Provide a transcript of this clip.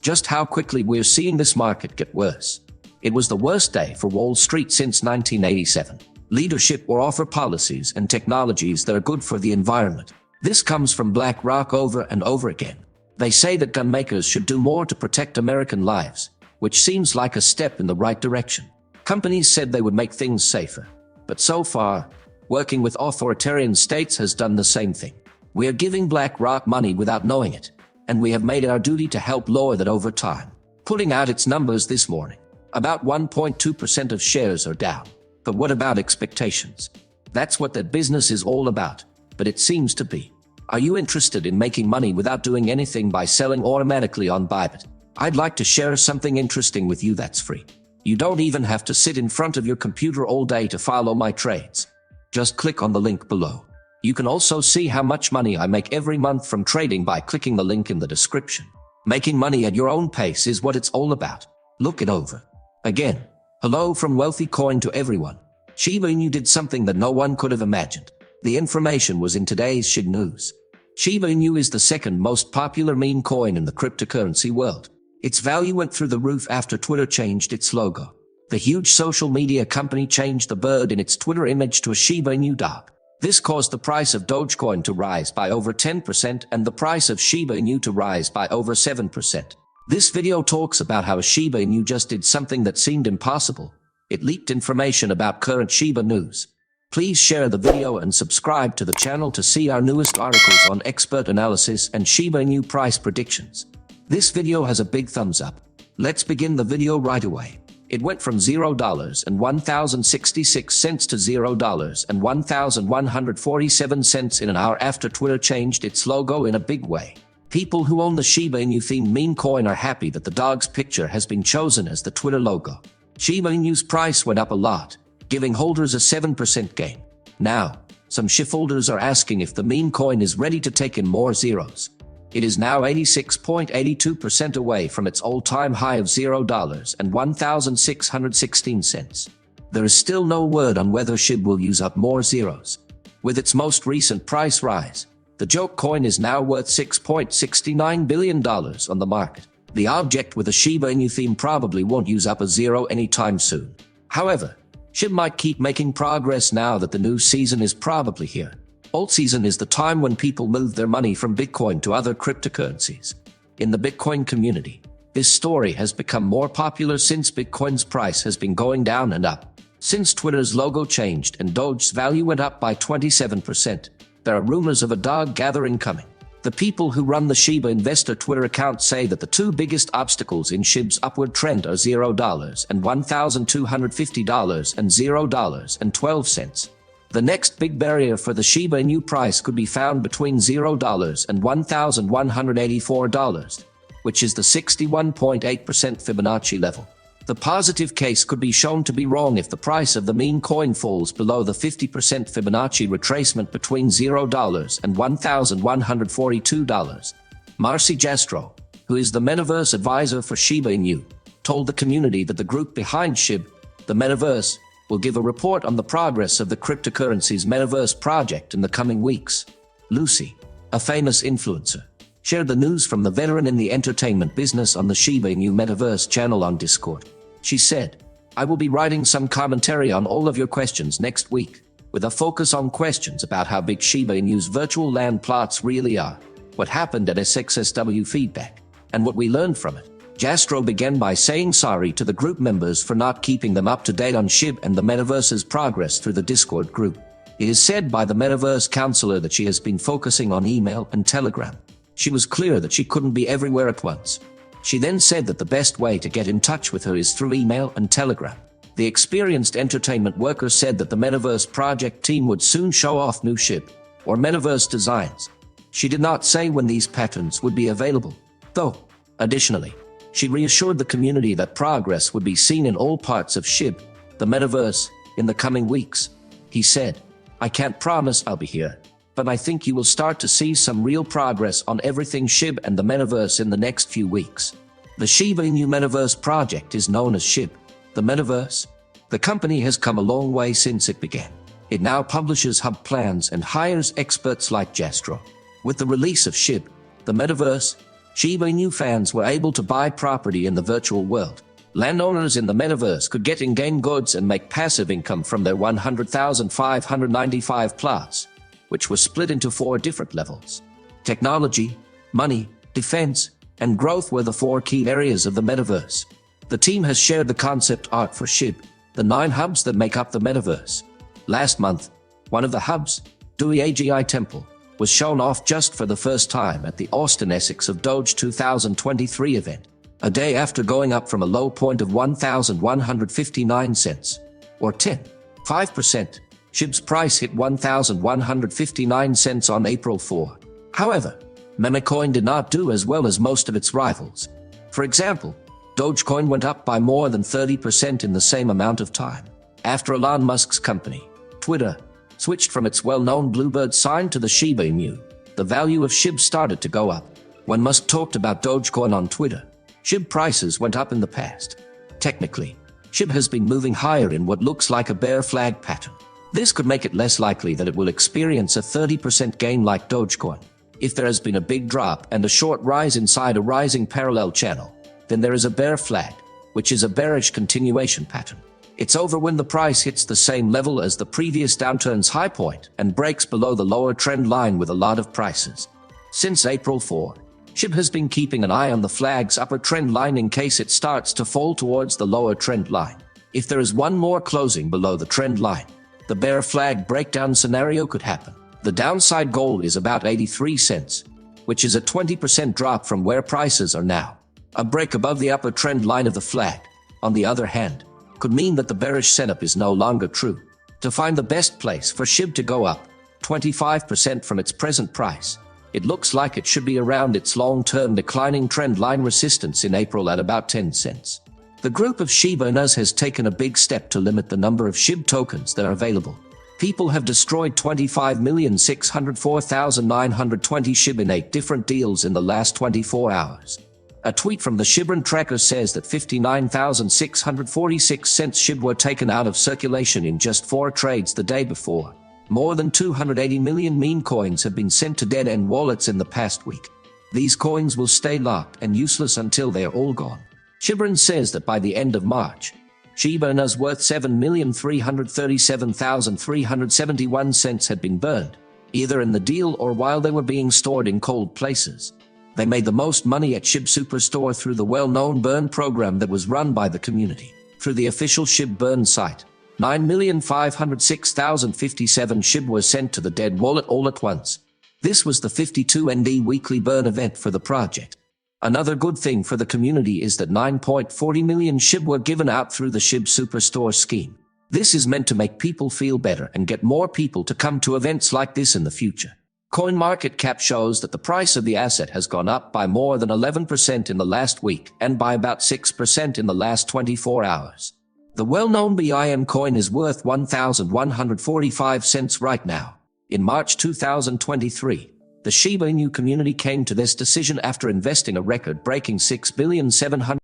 just how quickly we're seeing this market get worse. It was the worst day for Wall Street since 1987. Leadership will offer policies and technologies that are good for the environment. This comes from BlackRock over and over again. They say that gun makers should do more to protect American lives, which seems like a step in the right direction. Companies said they would make things safer. But so far, working with authoritarian states has done the same thing. We are giving BlackRock money without knowing it, and we have made it our duty to help lower that over time. Putting out its numbers this morning, about 1.2% of shares are down. But what about expectations? That's what that business is all about, but it seems to be. Are you interested in making money without doing anything by selling automatically on Bybit? I'd like to share something interesting with you that's free. You don't even have to sit in front of your computer all day to follow my trades. Just click on the link below. You can also see how much money I make every month from trading by clicking the link in the description. Making money at your own pace is what it's all about. Look it over. Again, hello from Wealthy Coin to everyone. Shiba Inu did something that no one could have imagined. The information was in today's Shib news. Shiba Inu is the second most popular meme coin in the cryptocurrency world. Its value went through the roof after Twitter changed its logo. The huge social media company changed the bird in its Twitter image to a Shiba Inu dog. This caused the price of Dogecoin to rise by over 10% and the price of Shiba Inu to rise by over 7%. This video talks about how Shiba Inu just did something that seemed impossible. It leaked information about current Shiba news. Please share the video and subscribe to the channel to see our newest articles on expert analysis and Shiba Inu price predictions. This video has a big thumbs up. Let's begin the video right away. It went from $0 and 1,066 cents to $0 and 1,147 cents in an hour after Twitter changed its logo in a big way. People who own the Shiba Inu themed meme coin are happy that the dog's picture has been chosen as the Twitter logo. Shiba Inu's price went up a lot, giving holders a 7% gain. Now, some SHIB holders are asking if the meme coin is ready to take in more zeros. It is now 86.82% away from its all-time high of $0 and 1,616 cents. There is still no word on whether SHIB will use up more zeros. With its most recent price rise, the joke coin is now worth $6.69 billion on the market. The object with a Shiba Inu theme probably won't use up a zero anytime soon. However, SHIB might keep making progress now that the new season is probably here. Alt season is the time when people move their money from Bitcoin to other cryptocurrencies. In the Bitcoin community, this story has become more popular since Bitcoin's price has been going down and up. Since Twitter's logo changed and Doge's value went up by 27%, there are rumors of a dog gathering coming. The people who run the Shiba Investor Twitter account say that the two biggest obstacles in SHIB's upward trend are $0 and $1,250 and $0.12. The next big barrier for the Shiba Inu price could be found between $0 and $1,184, which is the 61.8% Fibonacci level. The positive case could be shown to be wrong if the price of the meme coin falls below the 50% Fibonacci retracement between $0 and $1,142. Marcy Jastrow, who is the Metaverse advisor for Shiba Inu, told the community that the group behind Shib, the Metaverse, will give a report on the progress of the cryptocurrency's Metaverse project in the coming weeks. Lucy, a famous influencer, shared the news from the veteran in the entertainment business on the Shiba Inu Metaverse channel on Discord. She said, "I will be writing some commentary on all of your questions next week, with a focus on questions about how big Shiba Inu's virtual land plots really are, what happened at SXSW feedback, and what we learned from it." Jastrow began by saying sorry to the group members for not keeping them up to date on Shib and the Metaverse's progress through the Discord group. It is said by the Metaverse counselor that she has been focusing on email and Telegram. She was clear that she couldn't be everywhere at once. She then said that the best way to get in touch with her is through email and Telegram. The experienced entertainment worker said that the Metaverse project team would soon show off new Shib, or Metaverse designs. She did not say when these patterns would be available, though. Additionally, she reassured the community that progress would be seen in all parts of Shib, the Metaverse, in the coming weeks. He said, "I can't promise I'll be here, but I think you will start to see some real progress on everything Shib and the Metaverse in the next few weeks." The Shiba Inu Metaverse project is known as Shib, the Metaverse. The company has come a long way since it began. It now publishes hub plans and hires experts like Jastrow. With the release of Shib, the Metaverse, Shiba Inu fans were able to buy property in the virtual world. Landowners in the metaverse could get in-game goods and make passive income from their 100,595 plots, which was split into 4 different levels. Technology, money, defense, and growth were the 4 key areas of the metaverse. The team has shared the concept art for Shib, the 9 hubs that make up the metaverse. Last month, one of the hubs, Dewey AGI Temple, was shown off just for the first time at the Austin Essex of Doge 2023 event, a day after going up from a low point of 1,159 cents, or 5%. Shib's price hit 1,159 cents on April 4. However, Memecoin did not do as well as most of its rivals. For example, Dogecoin went up by more than 30% in the same amount of time, after Elon Musk's company, Twitter, switched from its well-known Bluebird sign to the Shiba Inu. The value of Shib started to go up. When Musk talked about Dogecoin on Twitter, Shib prices went up in the past. Technically, Shib has been moving higher in what looks like a bear flag pattern. This could make it less likely that it will experience a 30% gain like Dogecoin. If there has been a big drop and a short rise inside a rising parallel channel, then there is a bear flag, which is a bearish continuation pattern. It's over when the price hits the same level as the previous downturn's high point and breaks below the lower trend line with a lot of prices. Since April 4, Shib has been keeping an eye on the flag's upper trend line in case it starts to fall towards the lower trend line. If there is one more closing below the trend line, the bear flag breakdown scenario could happen. The downside goal is about 83 cents, which is a 20% drop from where prices are now. A break above the upper trend line of the flag, on the other hand, could mean that the bearish setup is no longer true. To find the best place for Shib to go up 25% from its present price, it looks like it should be around its long-term declining trend line resistance in April at about 10 cents. The group of Shiba Inus has taken a big step to limit the number of Shib tokens that are available. People have destroyed 25,604,920 Shib in 8 different deals in the last 24 hours. A tweet from the Shibrin tracker says that 59,646 cents Shib were taken out of circulation in just 4 trades the day before. More than 280 million meme coins have been sent to dead-end wallets in the past week. These coins will stay locked and useless until they are all gone. Shibrin says that by the end of March, Shiba Inus worth 7,337,371 cents had been burned, either in the deal or while they were being stored in cold places. They made the most money at Shib Superstore through the well-known burn program that was run by the community. Through the official Shib burn site, 9,506,057 Shib were sent to the dead wallet all at once. This was the 52 ND weekly burn event for the project. Another good thing for the community is that 9.40 million Shib were given out through the Shib Superstore scheme. This is meant to make people feel better and get more people to come to events like this in the future. CoinMarketCap shows that the price of the asset has gone up by more than 11% in the last week and by about 6% in the last 24 hours. The well-known BIM coin is worth 1,145 cents right now. In March 2023, the Shiba Inu community came to this decision after investing a record-breaking $6,700,000